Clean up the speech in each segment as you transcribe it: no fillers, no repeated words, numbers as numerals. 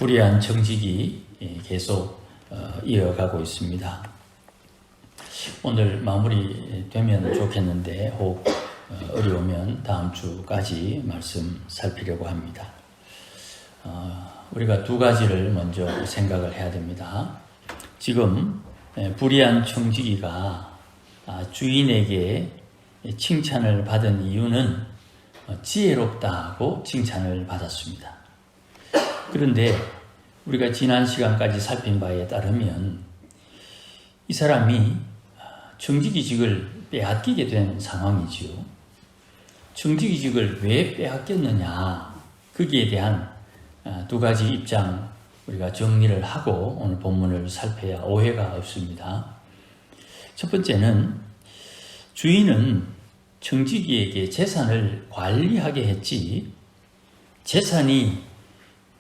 불의한 정직이 계속 이어가고 있습니다. 오늘 마무리되면 좋겠는데 혹 어려우면 다음 주까지 말씀 살피려고 합니다. 우리가 두 가지를 먼저 생각을 해야 됩니다. 지금 불의한 청지기가 주인에게 칭찬을 받은 이유는 지혜롭다고 칭찬을 받았습니다. 그런데 우리가 지난 시간까지 살핀 바에 따르면 이 사람이 청지기직을 빼앗기게 된 상황이지요. 청지기직을 왜 빼앗겼느냐, 거기에 대한 두 가지 입장 우리가 정리를 하고 오늘 본문을 살펴야 오해가 없습니다. 첫 번째는 주인은 청지기에게 재산을 관리하게 했지, 재산이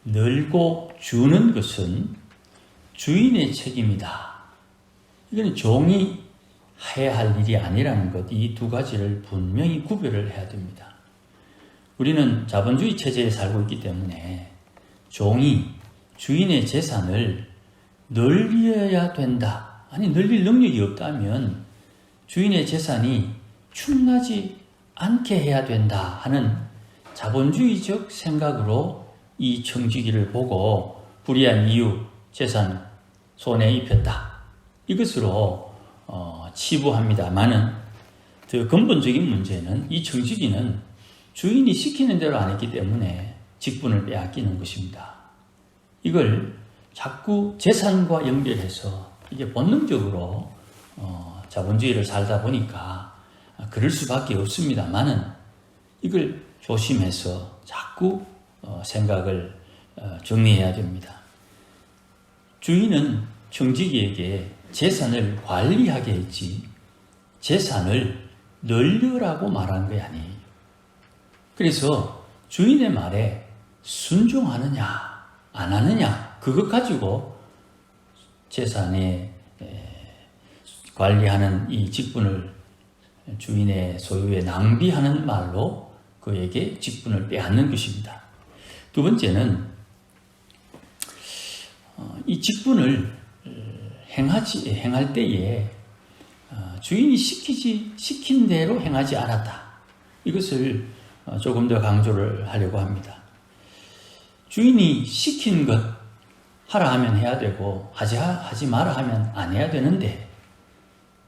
늘고 주는 것은 주인의 책임이다. 이거는 종이 해야 할 일이 아니라는 것, 이 두 가지를 분명히 구별을 해야 됩니다. 우리는 자본주의 체제에 살고 있기 때문에 종이 주인의 재산을 늘려야 된다. 아니, 늘릴 능력이 없다면 주인의 재산이 충나지 않게 해야 된다 하는 자본주의적 생각으로 이 청지기를 보고 불의한 이유, 재산 손해 입혔다. 이것으로 치부합니다만은 더 근본적인 문제는 이 청지기는 주인이 시키는 대로 안 했기 때문에 직분을 빼앗기는 것입니다. 이걸 자꾸 재산과 연결해서 이게 본능적으로 자본주의를 살다 보니까 그럴 수밖에 없습니다만은 이걸 조심해서 자꾸 생각을 정리해야 됩니다. 주인은 청지기에게 재산을 관리하게 했지 재산을 늘려라고 말한 게 아니에요. 그래서 주인의 말에 순종하느냐 안 하느냐 그것 가지고 재산에 관리하는 이 직분을 주인의 소유에 낭비하는 말로 그에게 직분을 빼앗는 것입니다. 두 번째는 이 직분을 행할 때에 주인이 시킨 대로 행하지 않았다. 이것을 조금 더 강조를 하려고 합니다. 주인이 시킨 것 하라 하면 해야 되고 하지 마라 하면 안 해야 되는데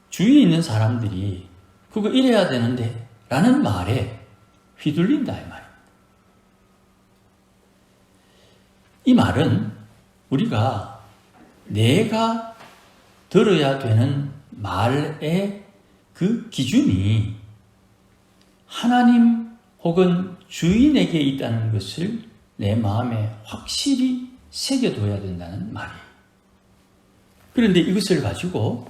주위에 있는 사람들이 그거 이래야 되는데 라는 말에 휘둘린다 이 말입니다. 이 말은 우리가 내가 들어야 되는 말의 그 기준이 하나님 혹은 주인에게 있다는 것을 내 마음에 확실히 새겨둬야 된다는 말이에요. 그런데 이것을 가지고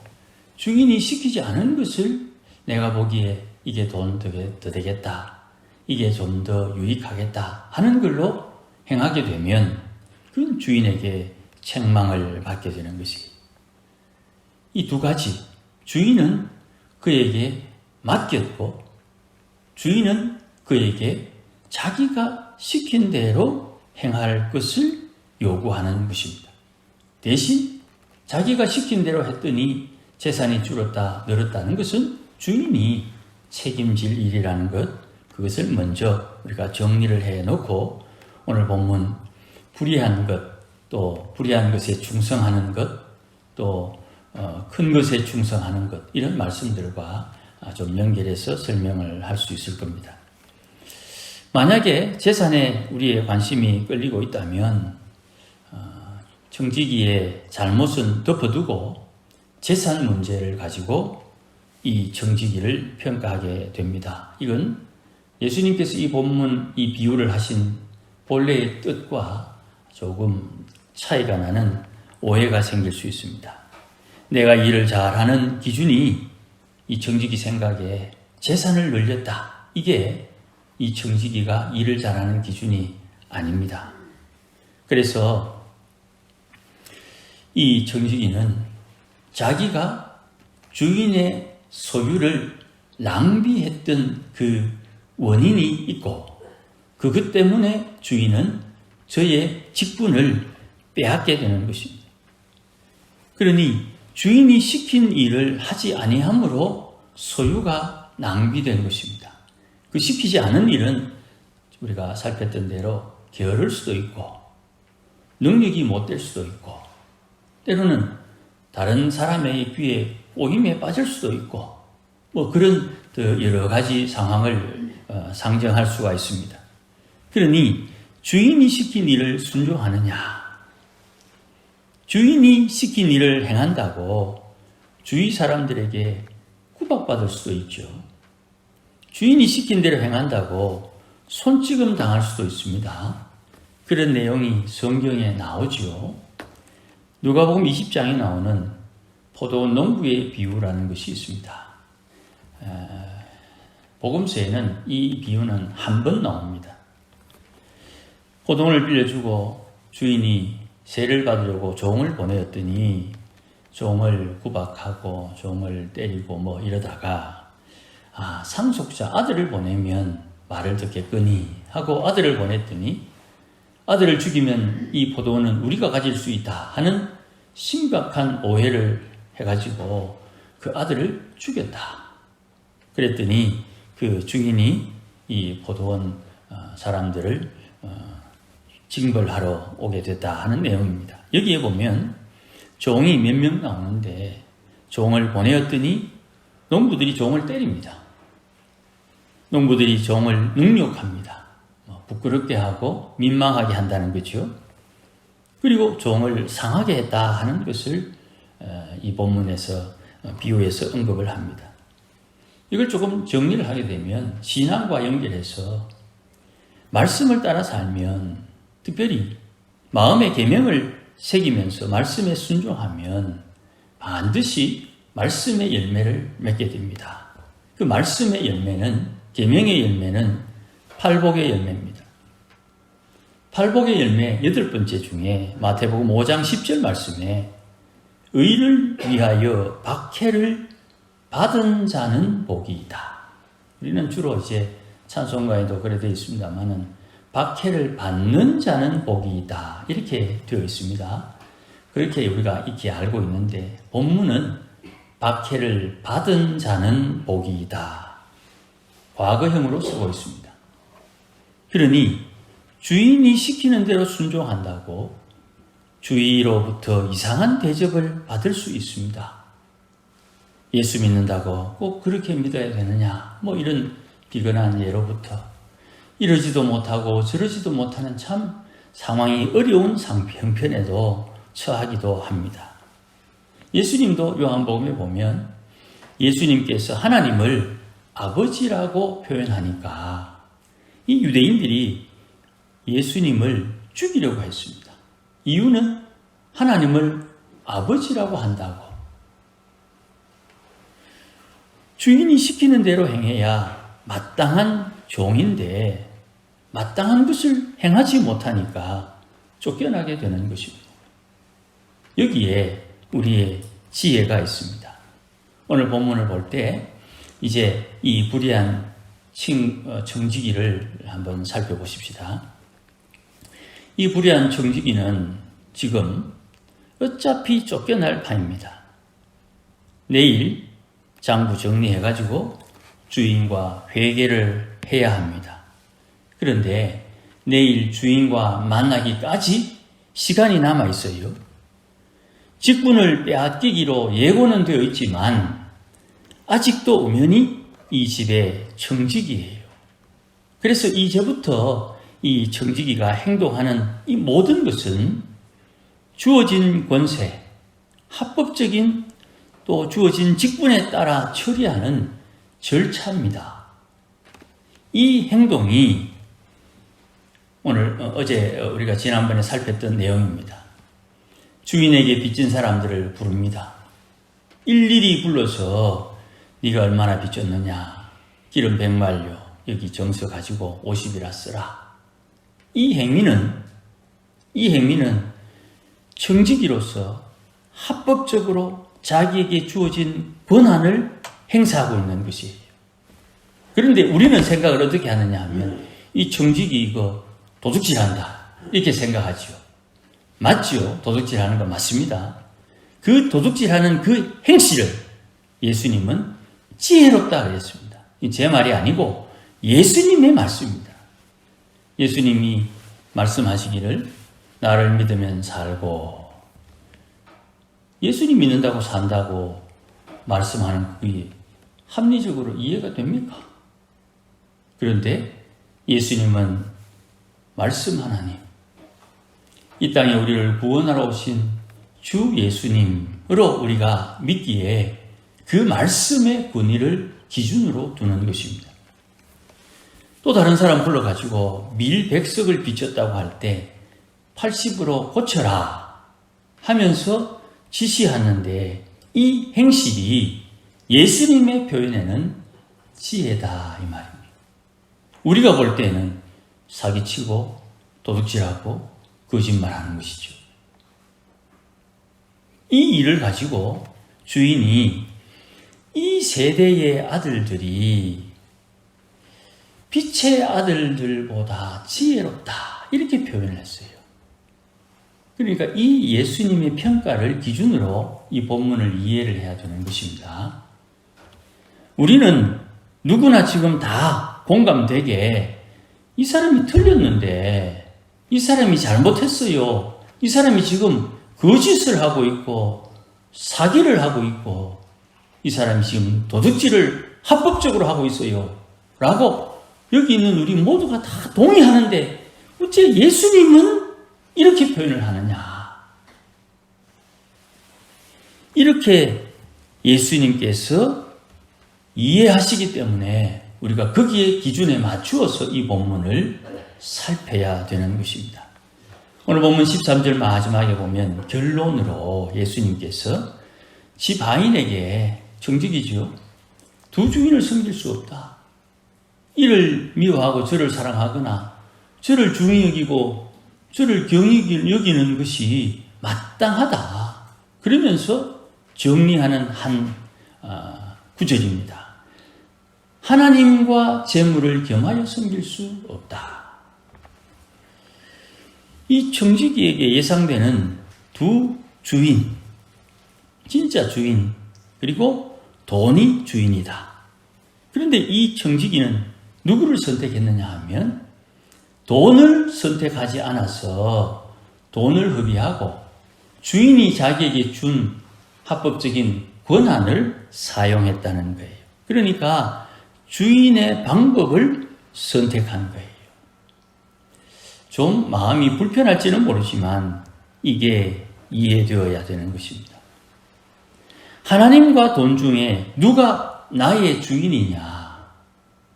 주인이 시키지 않은 것을 내가 보기에 이게 돈 더 되겠다, 이게 좀 더 유익하겠다 하는 걸로 행하게 되면 그건 주인에게 책망을 받게 되는 것이에요. 이 두 가지, 주인은 그에게 맡겼고 주인은 그에게 자기가 시킨 대로 행할 것을 요구하는 것입니다. 대신 자기가 시킨 대로 했더니 재산이 줄었다 늘었다는 것은 주인이 책임질 일이라는 것, 그것을 먼저 우리가 정리를 해놓고 오늘 본문 불의한 것, 또 불의한 것에 충성하는 것, 또 큰 것에 충성하는 것, 이런 말씀들과 좀 연결해서 설명을 할 수 있을 겁니다. 만약에 재산에 우리의 관심이 끌리고 있다면 청지기의 잘못은 덮어두고 재산 문제를 가지고 이 청지기를 평가하게 됩니다. 이건 예수님께서 이 본문, 이 비유를 하신 본래의 뜻과 조금 차이가 나는 오해가 생길 수 있습니다. 내가 일을 잘하는 기준이 이 청지기 생각에 재산을 늘렸다. 이게 이 청지기가 일을 잘하는 기준이 아닙니다. 그래서 이 청지기는 자기가 주인의 소유를 낭비했던 그 원인이 있고 그것 때문에 주인은 저의 직분을 빼앗게 되는 것입니다. 그러니 주인이 시킨 일을 하지 아니함으로 소유가 낭비된 것입니다. 그 시키지 않은 일은 우리가 살폈던 대로 게으를 수도 있고 능력이 못 될 수도 있고 때로는 다른 사람의 귀에 꼬임에 빠질 수도 있고 뭐 그런 여러 가지 상황을 상정할 수가 있습니다. 그러니 주인이 시킨 일을 순종하느냐, 주인이 시킨 일을 행한다고 주위 사람들에게 구박받을 수도 있죠. 주인이 시킨 대로 행한다고 손찌검 당할 수도 있습니다. 그런 내용이 성경에 나오죠. 누가복음 20장에 나오는 포도원 농부의 비유라는 것이 있습니다. 복음서에는 이 비유는 한 번 나옵니다. 포도원을 빌려주고 주인이 세를 받으려고 종을 보내었더니 종을 구박하고 종을 때리고 뭐 이러다가 상속자 아들을 보내면 말을 듣겠거니 하고 아들을 보냈더니 아들을 죽이면 이 포도원은 우리가 가질 수 있다 하는 심각한 오해를 해가지고 그 아들을 죽였다. 그랬더니 그 주인이 이 포도원 사람들을 징벌하러 오게 됐다 하는 내용입니다. 여기에 보면 종이 몇 명 나오는데 종을 보내었더니 농부들이 종을 때립니다. 농부들이 종을 능욕합니다. 부끄럽게 하고 민망하게 한다는 거죠. 그리고 종을 상하게 했다 하는 것을 이 본문에서 비유해서 언급을 합니다. 이걸 조금 정리를 하게 되면 신앙과 연결해서 말씀을 따라 살면 특별히 마음의 계명을 새기면서 말씀에 순종하면 반드시 말씀의 열매를 맺게 됩니다. 그 말씀의 열매는 계명의 열매는 팔복의 열매입니다. 팔복의 열매 8번째 중에 마태복음 5장 10절 말씀에 의를 위하여 박해를 받은 자는 복이 있다. 우리는 주로 이제 찬송가에도 그래 되어 있습니다만은 박해를 받는 자는 복이 있다. 이렇게 되어 있습니다. 그렇게 우리가 익히 알고 있는데 본문은 박해를 받은 자는 복이 있다. 과거형으로 쓰고 있습니다. 그러니 주인이 시키는 대로 순종한다고 주위로부터 이상한 대접을 받을 수 있습니다. 예수 믿는다고 꼭 그렇게 믿어야 되느냐, 뭐 이런 비근한 예로부터 이러지도 못하고 저러지도 못하는 참 상황이 어려운 형편에도 처하기도 합니다. 예수님도 요한복음에 보면 예수님께서 하나님을 아버지라고 표현하니까 이 유대인들이 예수님을 죽이려고 했습니다. 이유는 하나님을 아버지라고 한다고. 주인이 시키는 대로 행해야 마땅한 종인데 마땅한 것을 행하지 못하니까 쫓겨나게 되는 것입니다. 여기에 우리의 지혜가 있습니다. 오늘 본문을 볼 때 이제 이 불의한 청지기를 한번 살펴보십시다. 이 불의한 청지기는 지금 어차피 쫓겨날 판입니다. 내일 장부 정리해가지고 주인과 회개를 해야 합니다. 그런데 내일 주인과 만나기까지 시간이 남아 있어요. 직분을 빼앗기기로 예고는 되어 있지만 아직도 엄연히 이 집의 청지기예요. 그래서 이제부터 이 청지기가 행동하는 이 모든 것은 주어진 권세, 합법적인 또 주어진 직분에 따라 처리하는 절차입니다. 이 행동이 어제 우리가 지난번에 살폈던 내용입니다. 주인에게 빚진 사람들을 부릅니다. 일일이 불러서 네가 얼마나 빚졌느냐, 기름 100말려, 여기 정서 가지고 50이라 쓰라. 이 행위는 청지기로서 합법적으로 자기에게 주어진 권한을 행사하고 있는 것이에요. 그런데 우리는 생각을 어떻게 하느냐 하면 이 청지기 이거 도둑질한다 이렇게 생각하죠. 맞죠? 도둑질하는 거 맞습니다. 그 도둑질하는 그 행실을 예수님은 지혜롭다 그랬습니다. 제 말이 아니고 예수님의 말씀입니다. 예수님이 말씀하시기를 나를 믿으면 살고, 예수님 믿는다고 산다고 말씀하는 그게 합리적으로 이해가 됩니까? 그런데 예수님은 말씀 하나님, 이 땅에 우리를 구원하러 오신 주 예수님으로 우리가 믿기에 그 말씀의 권위를 기준으로 두는 것입니다. 또 다른 사람 불러가지고 밀 100석을 빚졌다고 할 때 80으로 고쳐라 하면서 지시하는데 이 행실이 예수님의 표현에는 지혜다 이 말입니다. 우리가 볼 때는 사기치고 도둑질하고 거짓말하는 것이죠. 이 일을 가지고 주인이 이 세대의 아들들이 빛의 아들들보다 지혜롭다 이렇게 표현을 했어요. 그러니까 이 예수님의 평가를 기준으로 이 본문을 이해를 해야 되는 것입니다. 우리는 누구나 지금 다 공감되게 이 사람이 틀렸는데, 이 사람이 잘못했어요, 이 사람이 지금 거짓을 하고 있고 사기를 하고 있고 이 사람이 지금 도둑질을 합법적으로 하고 있어요 라고 여기 있는 우리 모두가 다 동의하는데 어째 예수님은 이렇게 표현을 하느냐. 이렇게 예수님께서 이해하시기 때문에 우리가 거기에 기준에 맞추어서 이 본문을 살펴야 되는 것입니다. 오늘 본문 13절 마지막에 보면 결론으로 예수님께서 지바인에게 정직이죠. 두 주인을 섬길 수 없다. 이를 미워하고 저를 사랑하거나 저를 중히 여기고 저를 경히 여기는 것이 마땅하다. 그러면서 정리하는 한 구절입니다. 하나님과 재물을 겸하여 섬길 수 없다. 이 청지기에게 예상되는 두 주인, 진짜 주인, 그리고 돈이 주인이다. 그런데 이 청지기는 누구를 선택했느냐 하면 돈을 선택하지 않아서 돈을 허비하고 주인이 자기에게 준 합법적인 권한을 사용했다는 거예요. 그러니까 주인의 방법을 선택한 거예요. 좀 마음이 불편할지는 모르지만 이게 이해되어야 되는 것입니다. 하나님과 돈 중에 누가 나의 주인이냐?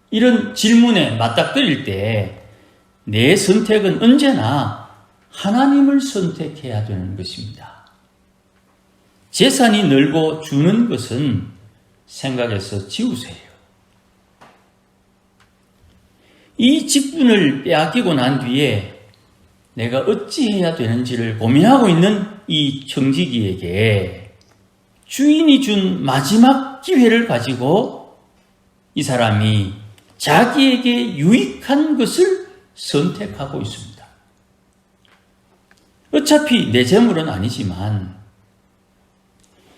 이런 질문에 맞닥뜨릴 때 내 선택은 언제나 하나님을 선택해야 되는 것입니다. 재산이 늘고 주는 것은 생각해서 지우세요. 이 직분을 빼앗기고 난 뒤에 내가 어찌해야 되는지를 고민하고 있는 이 청지기에게 주인이 준 마지막 기회를 가지고 이 사람이 자기에게 유익한 것을 선택하고 있습니다. 어차피 내 재물은 아니지만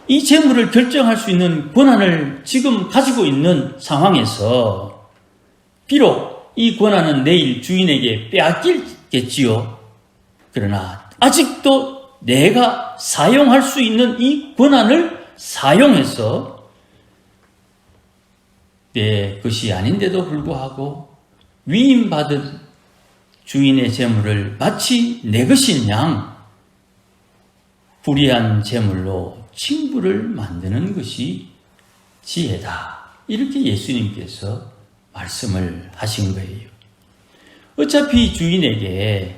이 재물을 결정할 수 있는 권한을 지금 가지고 있는 상황에서 비록 이 권한은 내일 주인에게 빼앗기겠지요. 그러나 아직도 내가 사용할 수 있는 이 권한을 사용해서 내 것이 아닌데도 불구하고 위임받은 주인의 재물을 마치 내 것인 양 불의한 재물로 칭부를 만드는 것이 지혜다. 이렇게 예수님께서 말씀을 하신 거예요. 어차피 주인에게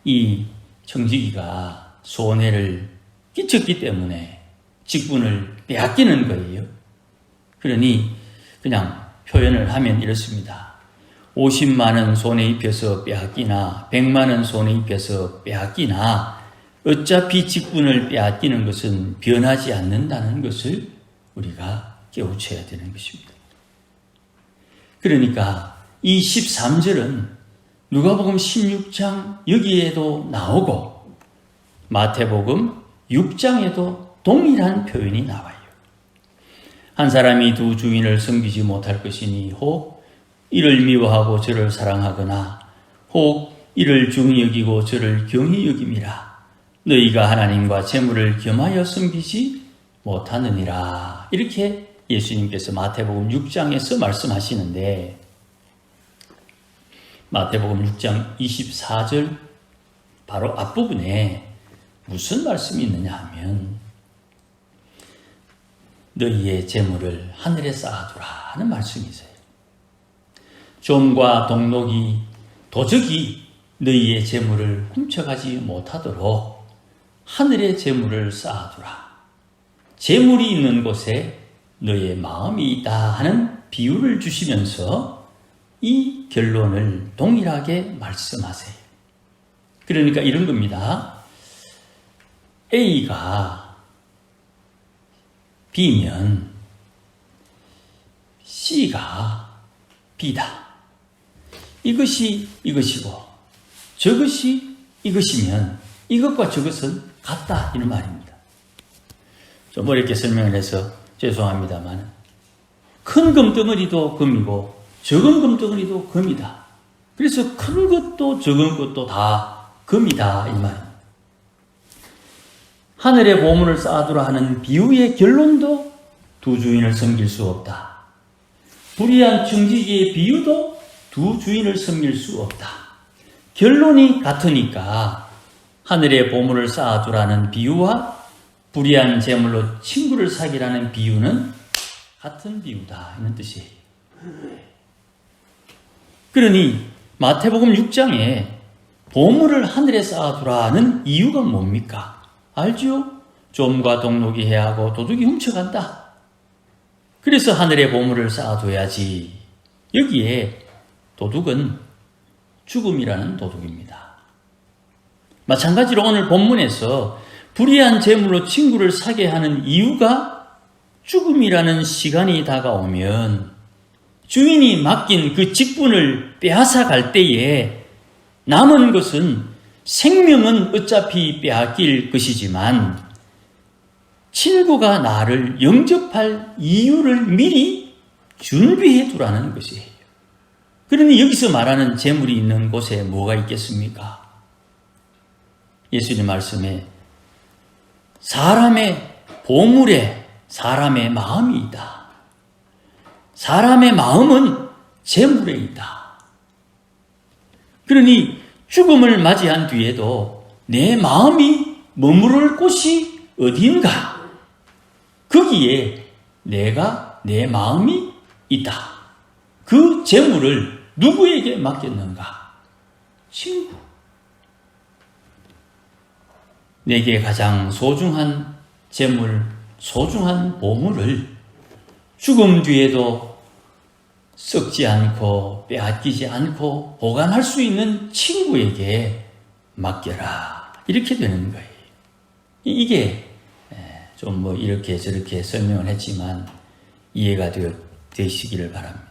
이 청지기가 손해를 끼쳤기 때문에 직분을 빼앗기는 거예요. 그러니 그냥 표현을 하면 이렇습니다. 50만 원 손해 입혀서 빼앗기나 100만 원 손해 입혀서 빼앗기나 어차피 직분을 빼앗기는 것은 변하지 않는다는 것을 우리가 깨우쳐야 되는 것입니다. 그러니까 이 13절은 누가복음 16장 여기에도 나오고 마태복음 6장에도 동일한 표현이 나와요. 한 사람이 두 주인을 섬기지 못할 것이니 혹 이를 미워하고 저를 사랑하거나 혹 이를 중히 여기고 저를 경히 여김이라. 너희가 하나님과 재물을 겸하여 섬기지 못하느니라. 이렇게 예수님께서 마태복음 6장에서 말씀하시는데, 마태복음 6장 24절 바로 앞부분에 무슨 말씀이 있느냐 하면 너희의 재물을 하늘에 쌓아두라 하는 말씀이 있어요. 좀과 동록이 도적이 너희의 재물을 훔쳐가지 못하도록 하늘에 재물을 쌓아두라. 재물이 있는 곳에 너희의 마음이 있다 하는 비유를 주시면서 이 결론을 동일하게 말씀하세요. 그러니까 이런 겁니다. A가 B면 C가 B다. 이것이 이것이고 저것이 이것이면 이것과 저것은 같다 이런 말입니다. 좀 어렵게 설명을 해서 죄송합니다만 큰 금덩어리도 금이고 적은 금덩어리도 금이다. 그래서 큰 것도 적은 것도 다 금이다 이 말입니다. 하늘에 보물을 쌓아두라 하는 비유의 결론도 두 주인을 섬길 수 없다. 불의한 청지기의 비유도 두 주인을 섬길 수 없다. 결론이 같으니까 하늘에 보물을 쌓아두라는 비유와 불의한 재물로 친구를 사귀라는 비유는 같은 비유다 이런 뜻이에요. 그러니 마태복음 6장에 보물을 하늘에 쌓아두라는 이유가 뭡니까? 알죠? 좀과 동록이 해하고 도둑이 훔쳐간다. 그래서 하늘에 보물을 쌓아둬야지. 여기에 도둑은 죽음이라는 도둑입니다. 마찬가지로 오늘 본문에서 불의한 재물로 친구를 사게 하는 이유가 죽음이라는 시간이 다가오면 주인이 맡긴 그 직분을 빼앗아 갈 때에 남은 것은 생명은 어차피 빼앗길 것이지만 친구가 나를 영접할 이유를 미리 준비해 두라는 것이에요. 그러니 여기서 말하는 재물이 있는 곳에 뭐가 있겠습니까? 예수님 말씀에 사람의 보물에 사람의 마음이 있다. 사람의 마음은 재물에 있다. 그러니 죽음을 맞이한 뒤에도 내 마음이 머무를 곳이 어디인가? 거기에 내 마음이 있다. 그 재물을 누구에게 맡겼는가? 친구. 내게 가장 소중한 재물, 소중한 보물을 죽음 뒤에도 썩지 않고 빼앗기지 않고 보관할 수 있는 친구에게 맡겨라. 이렇게 되는 거예요. 이게 좀 뭐 이렇게 저렇게 설명을 했지만 이해가 되시기를 바랍니다.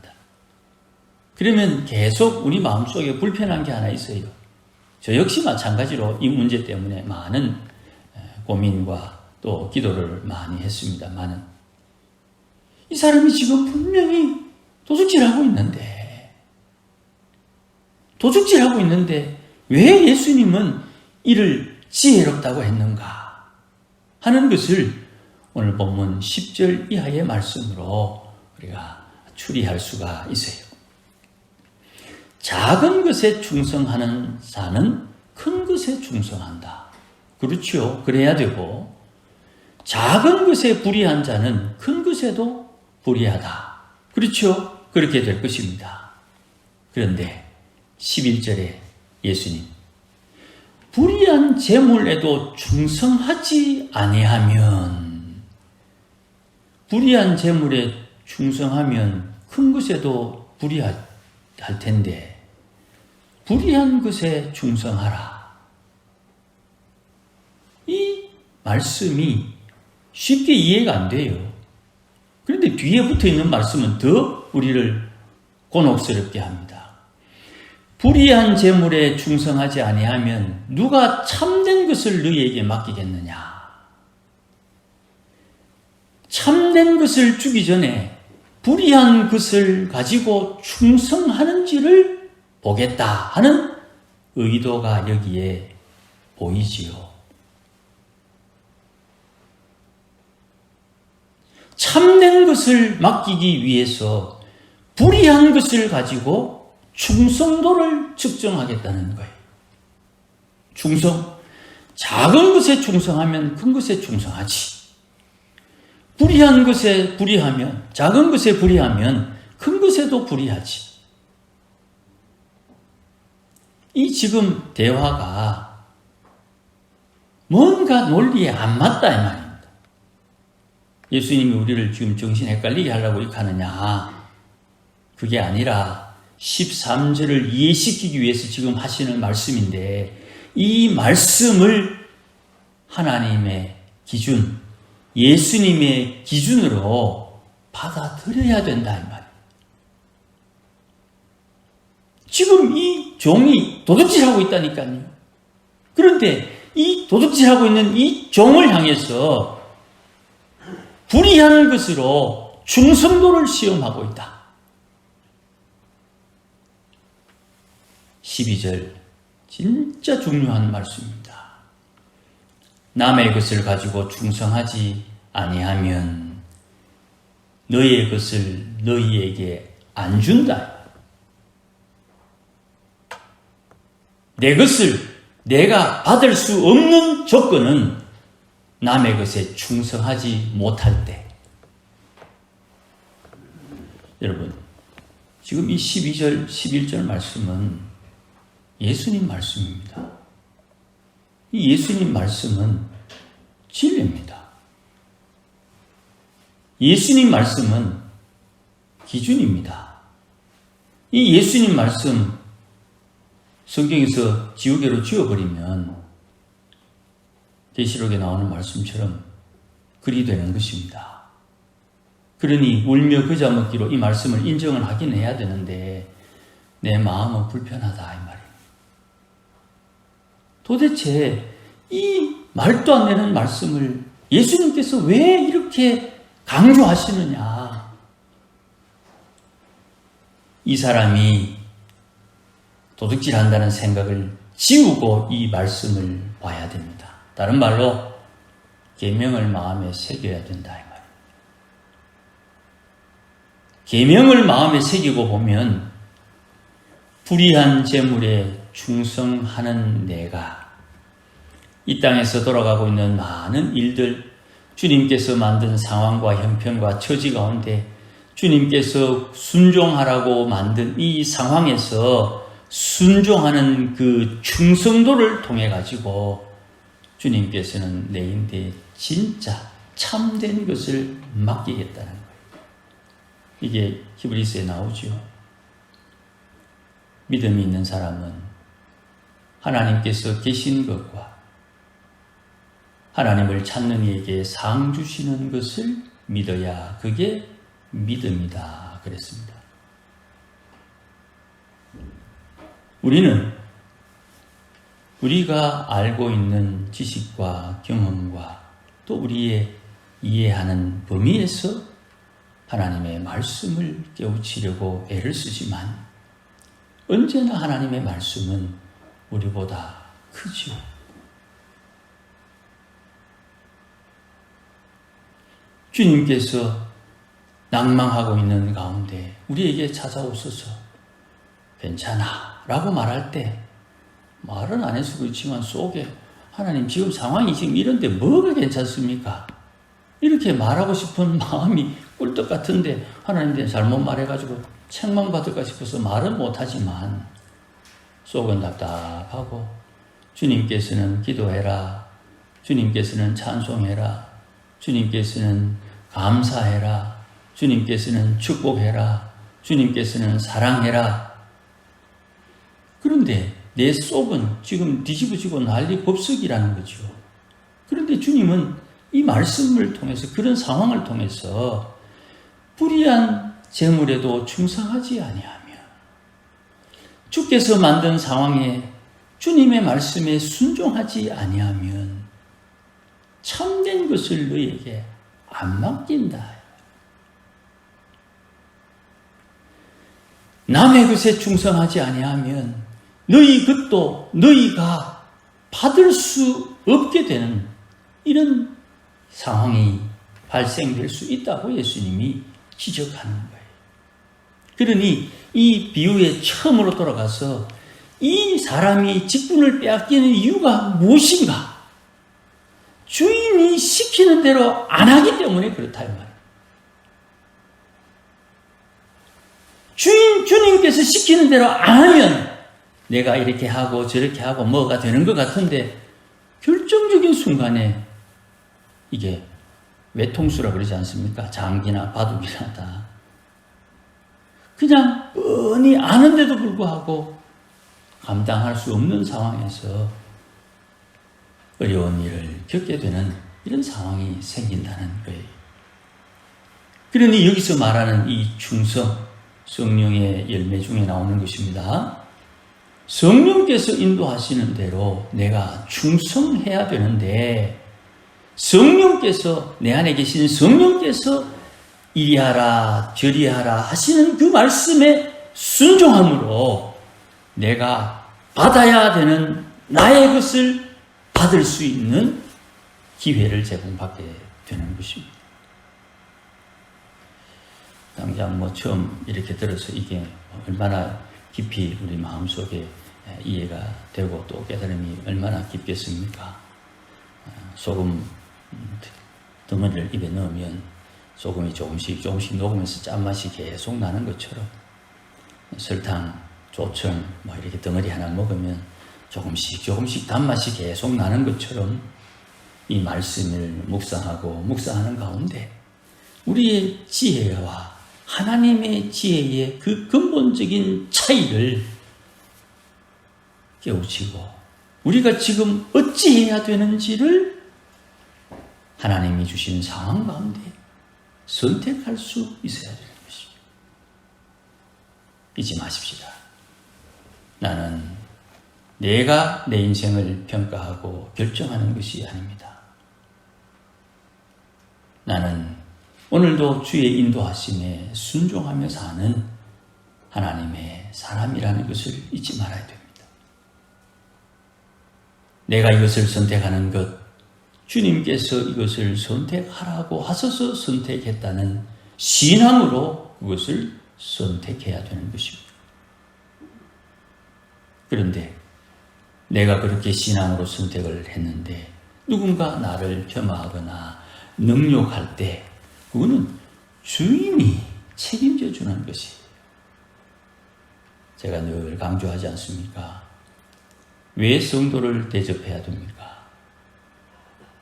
그러면 계속 우리 마음속에 불편한 게 하나 있어요. 저 역시 마찬가지로 이 문제 때문에 많은 고민과 또 기도를 많이 했습니다만 이 사람이 지금 분명히 도둑질하고 있는데 왜 예수님은 이를 지혜롭다고 했는가 하는 것을 오늘 본문 10절 이하의 말씀으로 우리가 추리할 수가 있어요. 작은 것에 충성하는 자는 큰 것에 충성한다. 그렇죠. 그래야 되고 작은 것에 불의한 자는 큰 것에도 불의하다. 그렇죠. 그렇게 될 것입니다. 그런데 11절에 예수님 불의한 재물에도 충성하지 아니하면 불의한 재물에 충성하면 큰 것에도 불의할 텐데 불의한 것에 충성하라. 이 말씀이 쉽게 이해가 안 돼요. 그런데 뒤에 붙어 있는 말씀은 더 우리를 곤혹스럽게 합니다. 불의한 재물에 충성하지 아니하면 누가 참된 것을 너희에게 맡기겠느냐. 참된 것을 주기 전에 불의한 것을 가지고 충성하는지를 보겠다 하는 의도가 여기에 보이지요. 참된 것을 맡기기 위해서 불의한 것을 가지고 충성도를 측정하겠다는 거예요. 충성. 작은 것에 충성하면 큰 것에 충성하지. 불의한 것에 불의하면, 작은 것에 불의하면 큰 것에도 불의하지. 이 지금 대화가 뭔가 논리에 안 맞다 이 말입니다. 예수님이 우리를 지금 정신 헷갈리게 하려고 이렇게 하느냐. 그게 아니라 13절을 이해시키기 위해서 지금 하시는 말씀인데 이 말씀을 하나님의 기준, 예수님의 기준으로 받아들여야 된다 이 말이에요. 지금 이 종이 도둑질하고 있다니까요. 그런데 이 도둑질하고 있는 이 종을 향해서 불의한 것으로 충성도를 시험하고 있다. 12절 진짜 중요한 말씀입니다. 남의 것을 가지고 충성하지 아니하면 너희의 것을 너희에게 안 준다. 내 것을 내가 받을 수 없는 조건은 남의 것에 충성하지 못할 때. 여러분, 지금 이 12절, 11절 말씀은 예수님 말씀입니다. 이 예수님 말씀은 진리입니다. 예수님 말씀은 기준입니다. 이 예수님 말씀 성경에서 지우개로 지워버리면 계시록에 나오는 말씀처럼 그리 되는 것입니다. 그러니 울며 겨자 먹기로 이 말씀을 인정을 하긴 해야 되는데 내 마음은 불편하다 이 말이에요. 도대체 이 말도 안 되는 말씀을 예수님께서 왜 이렇게 강조하시느냐. 이 사람이 도둑질한다는 생각을 지우고 이 말씀을 봐야 됩니다. 다른 말로 계명을 마음에 새겨야 된다 이 말이에요. 계명을 마음에 새기고 보면 불의한 재물에 충성하는 내가 이 땅에서 돌아가고 있는 많은 일들, 주님께서 만든 상황과 형편과 처지 가운데 주님께서 순종하라고 만든 이 상황에서 순종하는 그 충성도를 통해 가지고 주님께서는 내인데 진짜 참된 것을 맡기겠다는 거예요. 이게 히브리서에 나오죠. 믿음이 있는 사람은 하나님께서 계신 것과 하나님을 찾는 이에게 상 주시는 것을 믿어야 그게 믿음이다 그랬습니다. 우리는 우리가 알고 있는 지식과 경험과 또 우리의 이해하는 범위에서 하나님의 말씀을 깨우치려고 애를 쓰지만 언제나 하나님의 말씀은 우리보다 크죠. 주님께서 낭망하고 있는 가운데 우리에게 찾아오셔서 괜찮아 라고 말할 때 말은 안 해서 그렇지만 속에 하나님 지금 상황이 지금 이런데 뭐가 괜찮습니까? 이렇게 말하고 싶은 마음이 꿀떡 같은데 하나님한테 잘못 말해가지고 책망받을까 싶어서 말은 못하지만 속은 답답하고 주님께서는 기도해라, 주님께서는 찬송해라, 주님께서는 감사해라, 주님께서는 축복해라, 주님께서는 사랑해라. 그런데 내 속은 지금 뒤집어지고 난리 법석이라는 거죠. 그런데 주님은 이 말씀을 통해서 그런 상황을 통해서 불의한 재물에도 충성하지 아니하며 주께서 만든 상황에 주님의 말씀에 순종하지 아니하면 참된 것을 너희에게 안 맡긴다. 남의 것에 충성하지 아니하면 너희 것도 너희가 받을 수 없게 되는 이런 상황이 발생될 수 있다고 예수님이 지적하는 거예요. 그러니 이 비유의 처음으로 돌아가서 이 사람이 직분을 빼앗기는 이유가 무엇인가? 주인이 시키는 대로 안 하기 때문에 그렇다 이 말이에요. 주님께서 시키는 대로 안 하면 내가 이렇게 하고 저렇게 하고 뭐가 되는 것 같은데 결정적인 순간에 이게 외통수라 그러지 않습니까? 장기나 바둑이나 다 그냥 뻔히 아는데도 불구하고 감당할 수 없는 상황에서 어려운 일을 겪게 되는 이런 상황이 생긴다는 거예요. 그러니 여기서 말하는 이 충성, 성령의 열매 중에 나오는 것입니다. 성령께서 인도하시는 대로 내가 충성해야 되는데 성령께서 내 안에 계신 성령께서 이리하라 저리하라 하시는 그 말씀에 순종함으로 내가 받아야 되는 나의 것을 받을 수 있는 기회를 제공받게 되는 것입니다. 당장 처음 이렇게 들어서 이게 얼마나 깊이 우리 마음속에 이해가 되고 또 깨달음이 얼마나 깊겠습니까? 소금 덩어리를 입에 넣으면 소금이 조금씩 녹으면서 짠맛이 계속 나는 것처럼 설탕, 조청 이렇게 덩어리 하나 먹으면 조금씩 단맛이 계속 나는 것처럼 이 말씀을 묵상하는 가운데 우리의 지혜와 하나님의 지혜의 그 근본적인 차이를 깨우치고 우리가 지금 어찌해야 되는지를 하나님이 주신 상황 가운데 선택할 수 있어야 되는 것입니다. 잊지 마십시다. 나는 내가 내 인생을 평가하고 결정하는 것이 아닙니다. 나는 오늘도 주의 인도하심에 순종하며 사는 하나님의 사람이라는 것을 잊지 말아야 됩니다. 내가 이것을 선택하는 것, 주님께서 이것을 선택하라고 하셔서 선택했다는 신앙으로 그것을 선택해야 되는 것입니다. 그런데 내가 그렇게 신앙으로 선택을 했는데 누군가 나를 폄하하거나 능욕할 때 그거는 주인이 책임져 주는 것이에요. 제가 늘 강조하지 않습니까? 왜 성도를 대접해야 됩니까?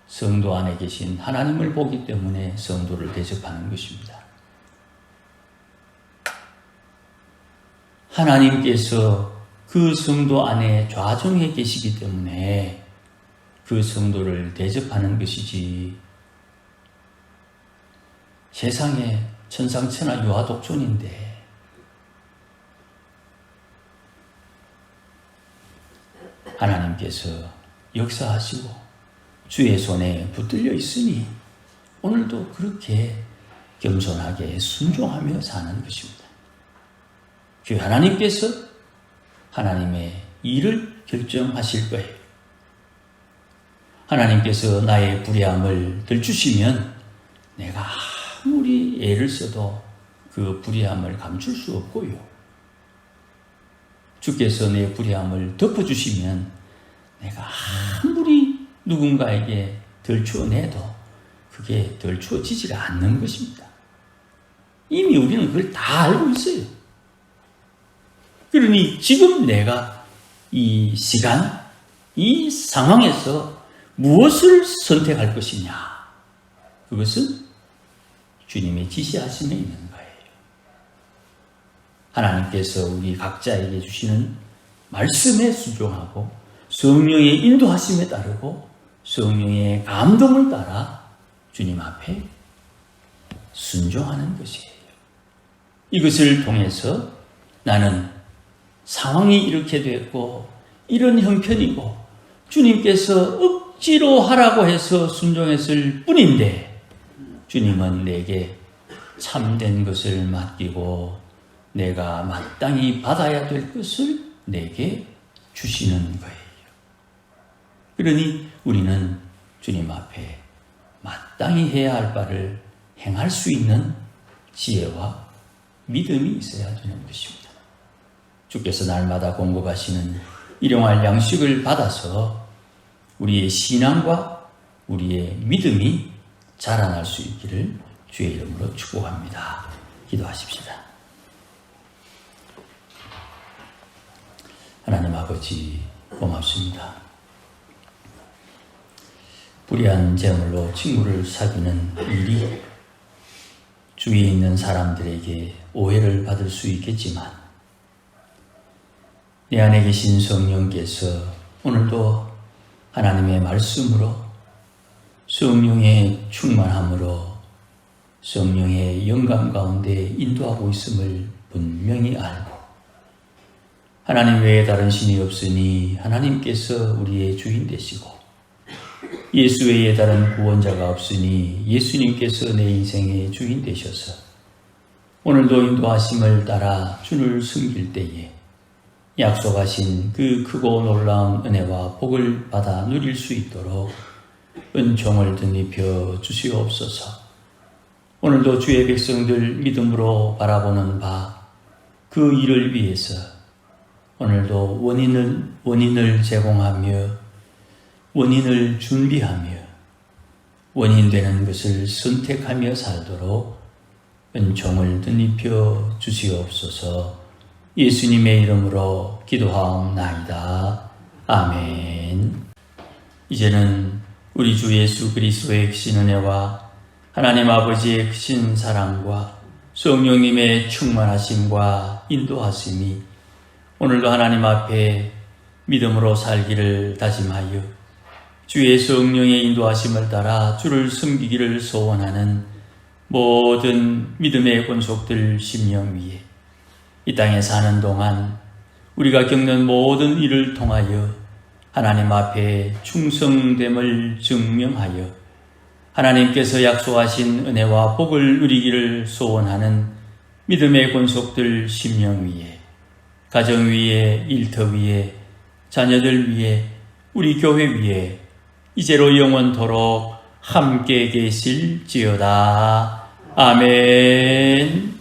성도 안에 계신 하나님을 보기 때문에 성도를 대접하는 것입니다. 하나님께서 그 성도 안에 좌정해 계시기 때문에 그 성도를 대접하는 것이지 세상에 천상천하 유아독존인데 하나님께서 역사하시고 주의 손에 붙들려 있으니 오늘도 그렇게 겸손하게 순종하며 사는 것입니다. 주 하나님께서 하나님의 일을 결정하실 거예요. 하나님께서 나의 불의함을 들추시면 내가 아무리 애를 써도 그 불의함을 감출 수 없고요. 주께서 내 불의함을 덮어주시면 내가 아무리 누군가에게 덜추어내도 그게 덜추어지지 않는 것입니다. 이미 우리는 그걸 다 알고 있어요. 그러니 지금 내가 이 시간, 이 상황에서 무엇을 선택할 것이냐? 그것은 주님의 지시하심에 있는 거예요. 하나님께서 우리 각자에게 주시는 말씀에 순종하고 성령의 인도하심에 따르고 성령의 감동을 따라 주님 앞에 순종하는 것이에요. 이것을 통해서 나는 상황이 이렇게 됐고 이런 형편이고 주님께서 억지로 하라고 해서 순종했을 뿐인데 주님은 내게 참된 것을 맡기고 내가 마땅히 받아야 될 것을 내게 주시는 거예요. 그러니 우리는 주님 앞에 마땅히 해야 할 바를 행할 수 있는 지혜와 믿음이 있어야 되는 것입니다. 주께서 날마다 공급하시는 일용할 양식을 받아서 우리의 신앙과 우리의 믿음이 자라날 수 있기를 주의 이름으로 축복합니다. 기도하십시다. 하나님 아버지 고맙습니다. 불의한 재물로 친구를 사귀는 일이 주위에 있는 사람들에게 오해를 받을 수 있겠지만 내 안에 계신 성령께서 오늘도 하나님의 말씀으로 성령의 충만함으로 성령의 영감 가운데 인도하고 있음을 분명히 알고 하나님 외에 다른 신이 없으니 하나님께서 우리의 주인 되시고 예수 외에 다른 구원자가 없으니 예수님께서 내 인생의 주인 되셔서 오늘도 인도하심을 따라 주를 섬길 때에 약속하신 그 크고 놀라운 은혜와 복을 받아 누릴 수 있도록 은총을 덧입혀 주시옵소서. 오늘도 주의 백성들 믿음으로 바라보는 바 그 일을 위해서 오늘도 원인을 제공하며 원인을 준비하며 원인 되는 것을 선택하며 살도록 은총을 덧입혀 주시옵소서. 예수님의 이름으로 기도하옵나이다. 아멘. 이제는 우리 주 예수 그리스도의 크신 은혜와 하나님 아버지의 크신 사랑과 성령님의 충만하심과 인도하심이 오늘도 하나님 앞에 믿음으로 살기를 다짐하여 주의 성령의 인도하심을 따라 주를 섬기기를 소원하는 모든 믿음의 권속들 심령 위에 이 땅에 사는 동안 우리가 겪는 모든 일을 통하여 하나님 앞에 충성됨을 증명하여 하나님께서 약속하신 은혜와 복을 누리기를 소원하는 믿음의 권속들 심령 위에 가정 위에 일터 위에 자녀들 위에 우리 교회 위에 이제로 영원토록 함께 계실지어다. 아멘.